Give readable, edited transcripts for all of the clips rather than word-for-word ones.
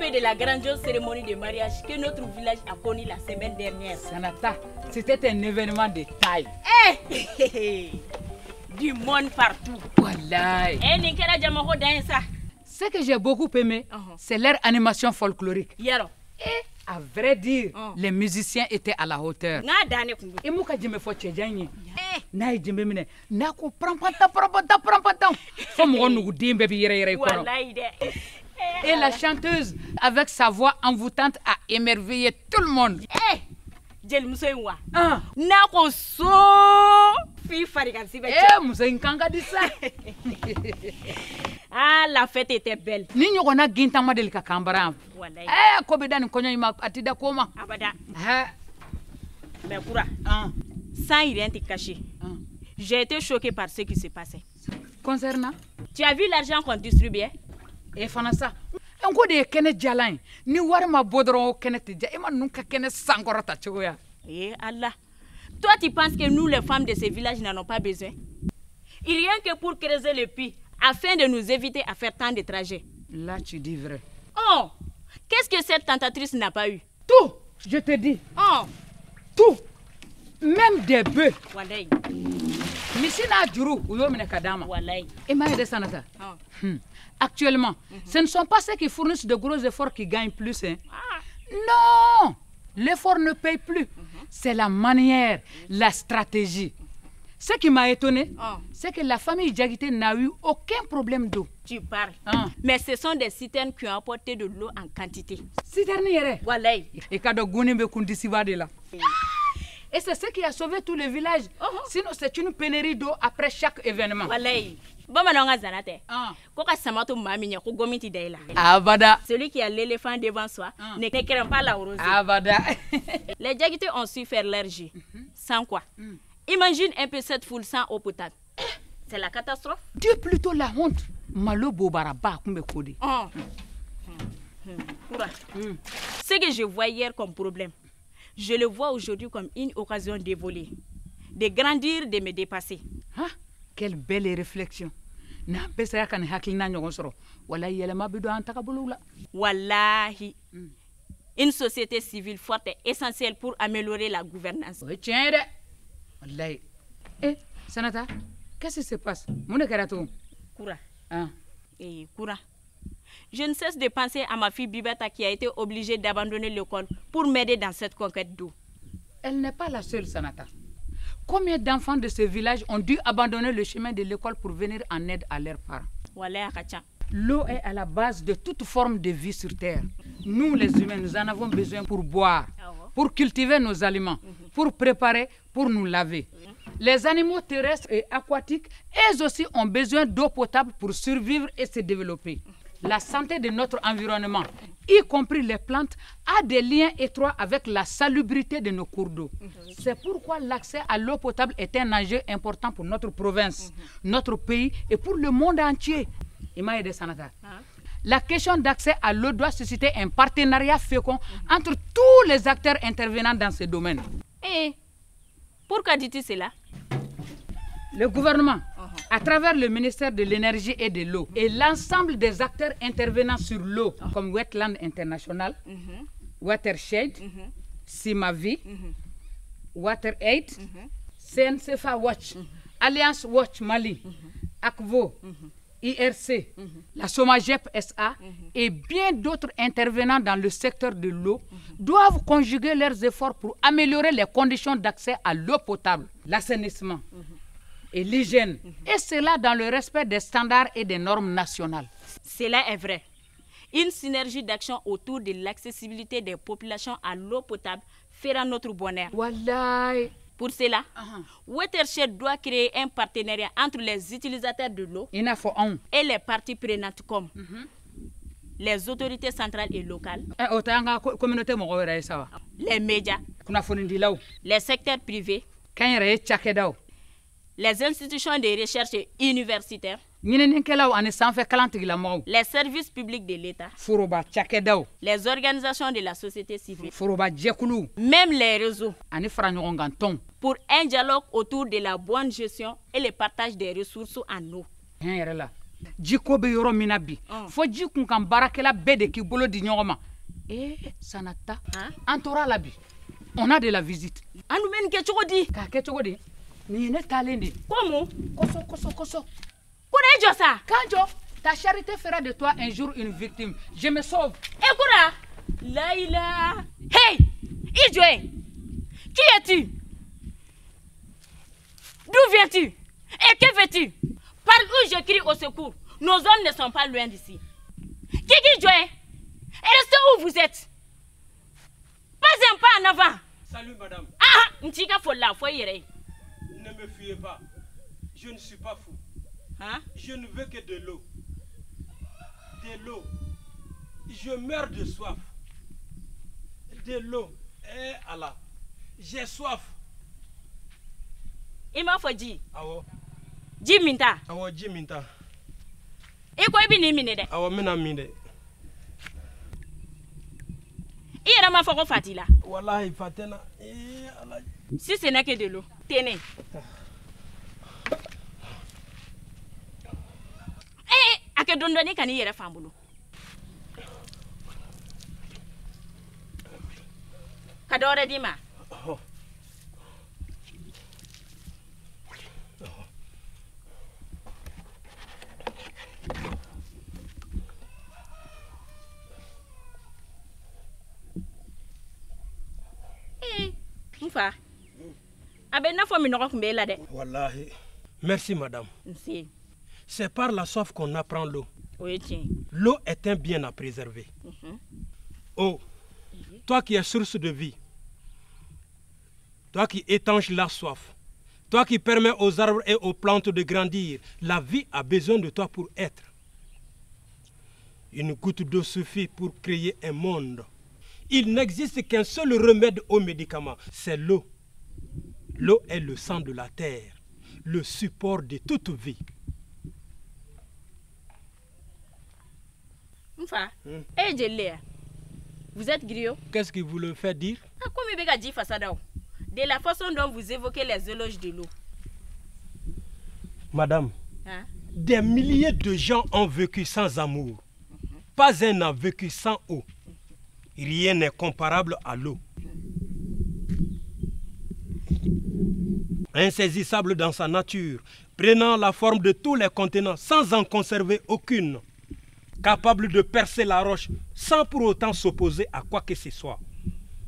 peu de la grandiose cérémonie de mariage que notre village a connue la semaine dernière. Sanata, c'était un événement de taille. Du monde partout. Wallahi. Ce que j'ai beaucoup aimé, c'est leur animation folklorique. Yaro. Et à vrai dire, les musiciens étaient à la hauteur. Et moi, quand je me fais tchédjani, et la chanteuse, avec sa voix envoûtante, a émerveillé tout le monde. Ah, la fête était belle. Ni ɲɔgɔnna gintama deli ka kambara. Ko bɛ da nin kɔɲɔ in ma a ti da ko ma. Abada. Mais Koura, sans rien te cacher, j'ai été choquée par ce qui se passait. Concernant? Tu as vu l'argent qu'on distribuait? Et fana sa. En ko de ye kɛnɛ jalan ye. Ni wari ma bɔ dɔrɔn kɛnɛ tɛ ja. E ma ninnu ka kɛnɛ sankɔrɔta cogoya. Eh Allah. Toi, tu penses que nous, les femmes de ces villages, n'en avons pas besoin? Et rien que pour creuser le puits, afin de nous éviter à faire tant de trajets. Là, tu dis vrai. Oh, qu'est-ce que cette tentatrice n'a pas eu? Tout, je te dis. Oh, tout. Même des bœufs. Wallahi. Misina juru, uyo mine kadama. Wallahi. Et ma de sanata. Actuellement, ce ne sont pas ceux qui fournissent de gros efforts qui gagnent plus. Hein. Non, l'effort ne paye plus. C'est la manière, la stratégie. Ce qui m'a étonné, c'est que la famille Diakité n'a eu aucun problème d'eau. Tu parles. Mais ce sont des citernes qui ont apporté de l'eau en quantité. Citernes yere? Wallahi. Et kado gouni be kundisiba de là. Et c'est ce qui a sauvé tout le village. Sinon, c'est une pénurie d'eau après chaque événement. Wallahi. Abada. Celui qui a l'éléphant devant soi ne craint pas la rosée. Abada. Les Diakité ont su faire leur jus. Sans quoi? Imagine un peu cette foule sans eau potable. C'est la catastrophe. Dieu plutôt la honte. Malo bobaraba kumbe kodi. Ce que je vois hier comme problème, je le vois aujourd'hui comme une occasion d'évoluer, de grandir, de me dépasser. Quelle belle réflexion. Na pesaya kan hakilina ɲɔgɔn sɔrɔ. Wallahi yɛlɛma bi don an tagabolow la. Wallahi. Une société civile forte est essentielle pour améliorer la gouvernance. Oui, tiens, wallahi. Eh, Sanata, qu'est-ce qui se passe? Mon karatou. Koura. Koura. Je ne cesse de penser à ma fille Bibata qui a été obligée d'abandonner l'école pour m'aider dans cette conquête d'eau. Elle n'est pas la seule, Sanata. Combien d'enfants de ce village ont dû abandonner le chemin de l'école pour venir en aide à leurs parents? L'eau est à la base de toute forme de vie sur terre. Nous, les humains, nous en avons besoin pour boire, pour cultiver nos aliments, pour préparer, pour nous laver. Les animaux terrestres et aquatiques, eux aussi, ont besoin d'eau potable pour survivre et se développer. La santé de notre environnement, y compris les plantes, a des liens étroits avec la salubrité de nos cours d'eau. C'est pourquoi l'accès à l'eau potable est un enjeu important pour notre province, notre pays et pour le monde entier. La question d'accès à l'eau doit susciter un partenariat fécond entre tous les acteurs intervenant dans ce domaine. Et pourquoi dis-tu cela? Le gouvernement, à travers le ministère de l'énergie et de l'eau, et l'ensemble des acteurs intervenant sur l'eau, comme Wetland International, Watershed, Simavi, WaterAid, CNCFA Watch, Alliance Watch Mali, ACVO, IRC, la SOMAGEP SA et bien d'autres intervenants dans le secteur de l'eau doivent conjuguer leurs efforts pour améliorer les conditions d'accès à l'eau potable, l'assainissement et l'hygiène, et cela dans le respect des standards et des normes nationales. Cela est vrai. Une synergie d'action autour de l'accessibilité des populations à l'eau potable fera notre bonheur. Wallahi. Pour cela, Watershed doit créer un partenariat entre les utilisateurs de l'eau et les parties prenantes comme les autorités centrales et locales, les médias, les secteurs privés, les institutions de recherche universitaires, les services publics de l'État, les organisations de la société civile, même les réseaux, pour un dialogue autour de la bonne gestion et le partage des ressources en eau. Jiko be yoro minabi. Fo jikun kan barakela bede ki bolo di nyoma. Sanata. Antora labi. On a de la visite. Anu men ke chogodi. Ka ke chogodi. Ni ne talende. Comment? Koso. Koura ça. Kanjo, ta charité fera de toi un jour une victime. Je me sauve. Koura. Laïla. Hey! Idjoé. Qui es-tu? D'où viens-tu? Et que veux-tu? Par où je crie au secours? Nos hommes ne sont pas loin d'ici. Kiki Joé, restez où vous êtes. Pas un pas en avant. Salut madame. Ntika folla foyere. Ne me fuyez pas. Je ne suis pas fou. Je ne veux que de l'eau. De l'eau. Je meurs de soif. De l'eau. Eh Allah. J'ai soif. Il m'a fait dire. Awo. Jiminta. Awo Jiminta. Et quoi bien mine de? Awo mina mine. Il y a ma foi fatila. Wallahi fatena. Allah. Si ce n'est que de l'eau. Tenez. A que dondoni kan yere fambulo. Kadore dima. Mfa. Abe na fo mi no ko mbela de. Wallahi. Merci madame. Si. C'est par la soif qu'on apprend l'eau. Oui, tiens. L'eau est un bien à préserver. Oh, toi qui es source de vie, toi qui étanches la soif, toi qui permets aux arbres et aux plantes de grandir, la vie a besoin de toi pour être. Une goutte d'eau suffit pour créer un monde. Il n'existe qu'un seul remède aux médicaments, c'est l'eau. L'eau est le sang de la terre, le support de toute vie. Mfa, vous êtes griot? Qu'est-ce qui vous le fait dire? De la façon dont vous évoquez les éloges de l'eau. Madame, des milliers de gens ont vécu sans amour. Pas un n'a vécu sans eau. Rien n'est comparable à l'eau. Insaisissable dans sa nature, prenant la forme de tous les continents sans en conserver aucune. Capable de percer la roche sans pour autant s'opposer à quoi que ce soit.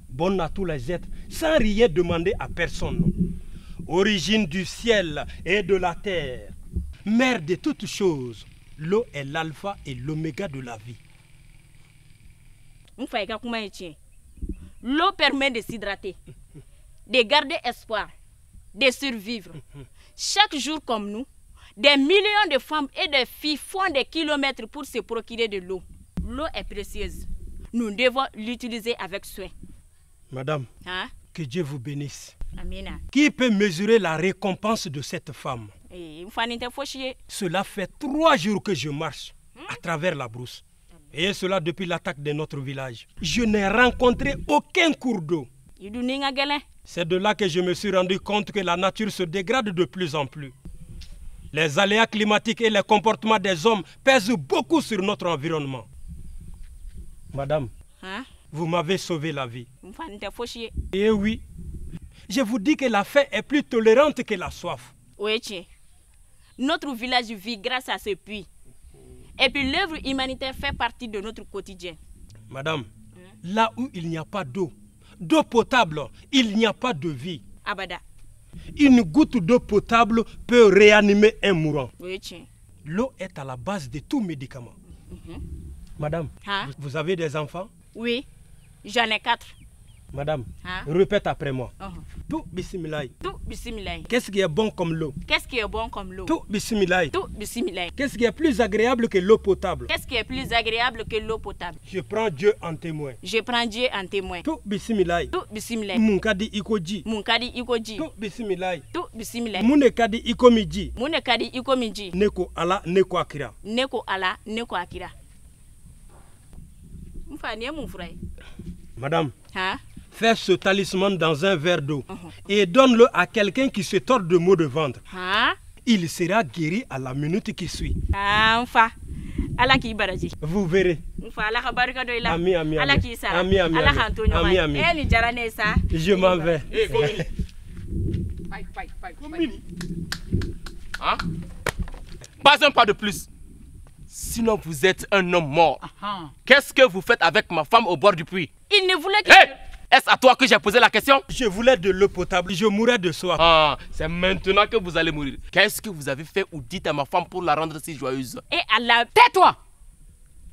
Bonne à tous les êtres sans rien demander à personne. Origine du ciel et de la terre. Mère de toutes choses. L'eau est l'alpha et l'oméga de la vie. L'eau permet de s'hydrater, de garder espoir, de survivre. Chaque jour comme nous, des millions de femmes et de filles font des kilomètres pour se procurer de l'eau. L'eau est précieuse. Nous devons l'utiliser avec soin. Madame, que Dieu vous bénisse. Amina. Qui peut mesurer la récompense de cette femme? Cela fait 3 jours que je marche à travers la brousse. Et cela depuis l'attaque de notre village. Je n'ai rencontré aucun cours d'eau. C'est de là que je me suis rendu compte que la nature se dégrade de plus en plus. Les aléas climatiques et les comportements des hommes pèsent beaucoup sur notre environnement. Madame, vous m'avez sauvé la vie. Et oui, je vous dis que la faim est plus tolérante que la soif. Oui, notre village vit grâce à ce puits. Et puis l'œuvre humanitaire fait partie de notre quotidien. Madame, là où il n'y a pas d'eau potable, il n'y a pas de vie. Abada. Une goutte d'eau potable peut réanimer un mourant. Oui, l'eau est à la base de tout médicament. Madame, vous avez des enfants? Oui, j'en ai 4. Madame, répète après moi. Tout bismillah. Tout bismillah. Qu'est-ce qui est bon comme l'eau? Qu'est-ce qui est bon comme l'eau? Tout bismillah. Tout bismillah. Qu'est-ce qui est plus agréable que l'eau potable? Qu'est-ce qui est plus agréable que l'eau potable? Je prends Dieu en témoin. Je prends Dieu en témoin. Tout bismillah. Tout bismillah. Munkadi ikoji. Munkadi ikoji. Tout bismillah. Tout bismillah. Munekadi ikomiji. Munekadi ikomiji. Neko ala neko akira. Neko ala neko akira. Madame, fais ce talisman dans un verre d'eau et donne-le à quelqu'un qui se tord de maux de ventre. il sera guéri à la minute qui suit. Enfin, Allah qui baraji. Vous verrez. Enfin, Allah barika do ila. Ami. Allah qui ça. Ami. Allah Antonio. Ami. Eh ni jarane ça. Je m'en vais. Hein? Pas un pas de plus. Sinon vous êtes un homme mort. Qu'est-ce que vous faites avec ma femme au bord du puits? Il ne voulait que... Hey! Est-ce à toi que j'ai posé la question? Je voulais de l'eau potable, je mourrais de soif. Ah, c'est maintenant que vous allez mourir. Qu'est-ce que vous avez fait ou dites à ma femme pour la rendre si joyeuse? Et Allah... Tais-toi!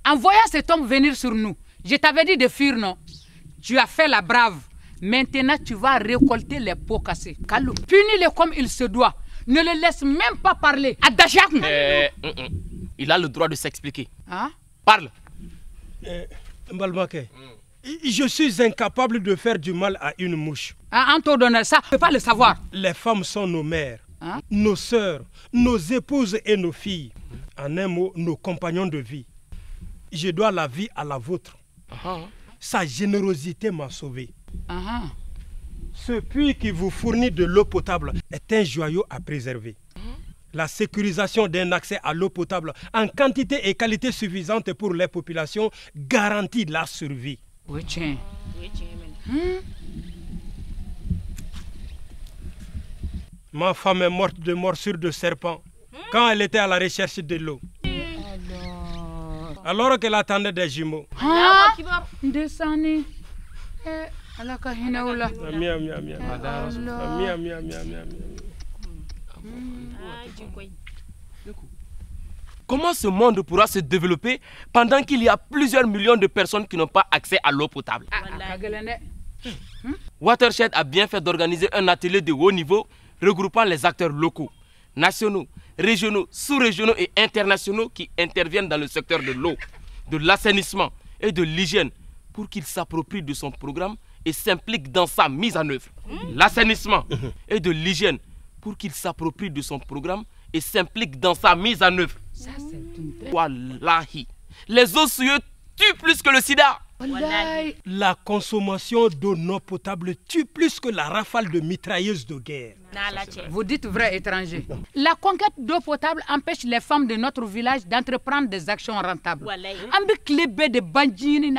En voyant cet homme venir sur nous, je t'avais dit de fuir, non? Tu as fait la brave. Maintenant, tu vas récolter les pots cassés. Kalou, punis-le comme il se doit. Ne le laisse même pas parler. Il a le droit de s'expliquer. Hein? Parle. Mbalmake, je suis incapable de faire du mal à une mouche. En te donnant ça, tu ne peux pas le savoir. Les femmes sont nos mères, nos sœurs, nos épouses et nos filles. En un mot, nos compagnons de vie. Je dois la vie à la vôtre. Sa générosité m'a sauvé. Ce puits qui vous fournit de l'eau potable est un joyau à préserver. La sécurisation d'un accès à l'eau potable en quantité et qualité suffisante pour les populations garantit la survie. Oui, tiens. Ma femme est morte de morsure de serpent quand elle était à la recherche de l'eau. Alors qu'elle attendait des jumeaux. Descendez. Comment ce monde pourra se développer pendant qu'il y a plusieurs millions de personnes qui n'ont pas accès à l'eau potable? Watershed a bien fait d'organiser un atelier de haut niveau regroupant les acteurs locaux, nationaux, régionaux, sous-régionaux et internationaux qui interviennent dans le secteur de l'eau, de l'assainissement et de l'hygiène pour qu'ils s'approprient de son programme et s'impliquent dans sa mise en œuvre. L'assainissement et de l'hygiène pour qu'ils s'approprient de son programme et s'impliquent dans sa mise en œuvre. Ça, c'est une belle... Wallahi, les eaux souillées tuent plus que le sida. Wallahi. La consommation d'eau non potable tue plus que la rafale de mitrailleuses de guerre. Vous dites vrai, étranger. La conquête d'eau potable empêche les femmes de notre village d'entreprendre des actions rentables. De bandini.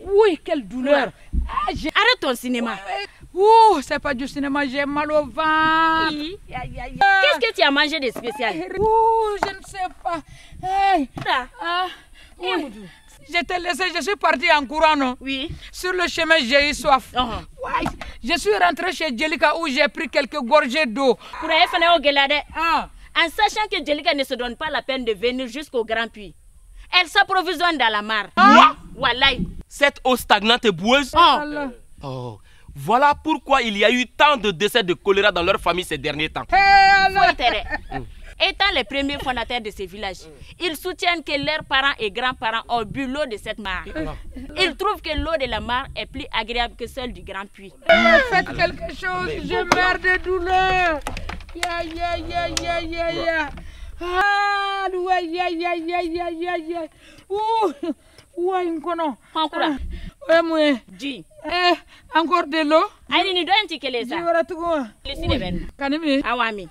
Oui, quelle douleur. Arrête ton cinéma. Ouh, c'est pas du cinéma, j'ai mal au ventre. Qu'est-ce que tu as mangé de spécial? Ouh, je ne sais pas. Hey. Je t'ai laissé, je suis partie en courant, non? Oui. Sur le chemin, j'ai eu soif. Ouais. Je suis rentrée chez Djelika où j'ai pris quelques gorgées d'eau. Pour aller faire au Gelade, en sachant que Djelika ne se donne pas la peine de venir jusqu'au Grand Puits. Elle s'approvisionne dans la mare. Wallahi. Cette eau stagnante et boueuse. Oh. Voilà pourquoi il y a eu tant de décès de choléra dans leur famille ces derniers temps. Étant les premiers fondateurs de ces villages, ils soutiennent que leurs parents et grands-parents ont bu l'eau de cette mare. Ils trouvent que l'eau de la mare est plus agréable que celle du Grand Puits. Faites quelque chose, je meurs de douleur. Encore de l'eau? Awami.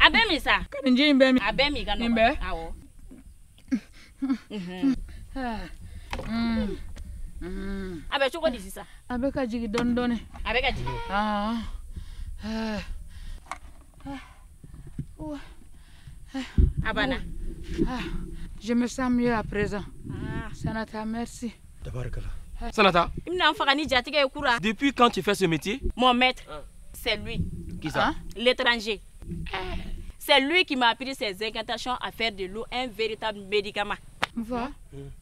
Abemi ça. Abemi gano. Awo. Abe choko disi ça. Abeka jigi don donne. Abeka jigi. Abana. Je me sens mieux à présent. Sanata, merci. Sanata, depuis quand tu fais ce métier? Mon maître, c'est lui. Qui ça? L'étranger. C'est lui qui m'a appris ses incantations à faire de l'eau un véritable médicament. Va.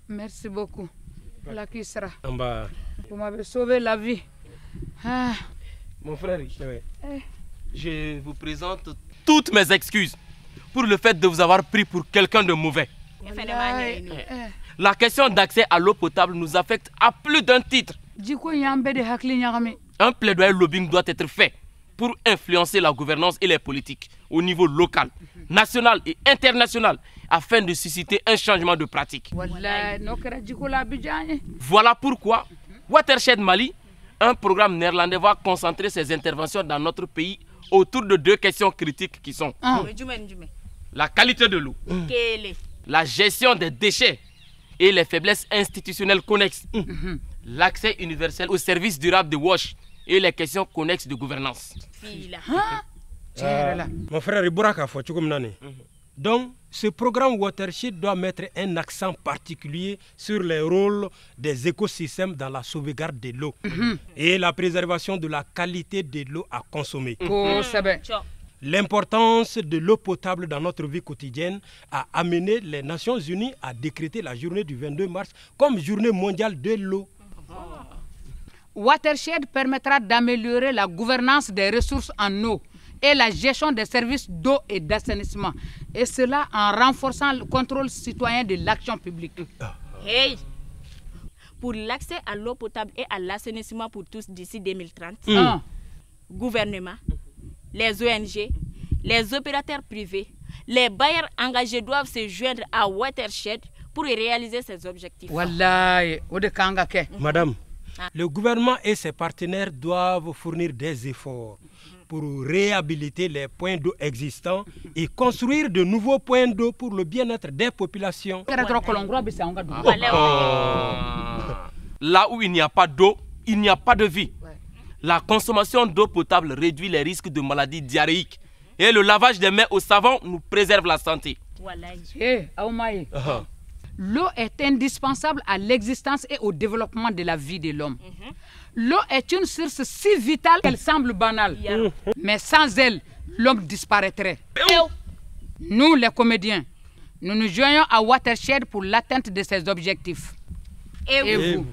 Merci beaucoup. La qui sera. Vous m'avez sauvé la vie. Mon frère, je vous présente toutes mes excuses pour le fait de vous avoir pris pour quelqu'un de mauvais. La question d'accès à l'eau potable nous affecte à plus d'un titre. Un plaidoyer lobbying doit être fait pour influencer la gouvernance et les politiques au niveau local, national et international afin de susciter un changement de pratique. Voilà pourquoi Watershed Mali, un programme néerlandais, va concentrer ses interventions dans notre pays autour de 2 questions critiques qui sont la qualité de l'eau, la gestion des déchets et les faiblesses institutionnelles connexes, l'accès universel aux services durables de WASH et les questions connexes de gouvernance. Mon frère Ibouraka Fochoukoumnane. Donc, ce programme Watershed doit mettre un accent particulier sur les rôles des écosystèmes dans la sauvegarde de l'eau et la préservation de la qualité de l'eau à consommer. L'importance de l'eau potable dans notre vie quotidienne a amené les Nations Unies à décréter la journée du 22 mars comme journée mondiale de l'eau. Watershed permettra d'améliorer la gouvernance des ressources en eau et la gestion des services d'eau et d'assainissement. Et cela en renforçant le contrôle citoyen de l'action publique. Hey! Pour l'accès à l'eau potable et à l'assainissement pour tous d'ici 2030, gouvernement, les ONG, les opérateurs privés, les bailleurs engagés doivent se joindre à Watershed pour réaliser ces objectifs. Madame, le gouvernement et ses partenaires doivent fournir des efforts pour réhabiliter les points d'eau existants et construire de nouveaux points d'eau pour le bien-être des populations. Là où il n'y a pas d'eau, il n'y a pas de vie. La consommation d'eau potable réduit les risques de maladies diarrhéiques et le lavage des mains au savon nous préserve la santé. L'eau est indispensable à l'existence et au développement de la vie de l'homme. L'eau est une source si vitale qu'elle semble banale. Mais sans elle, l'homme disparaîtrait. Nous, les comédiens, nous nous joignons à Watershed pour l'atteinte de ces objectifs. Et vous?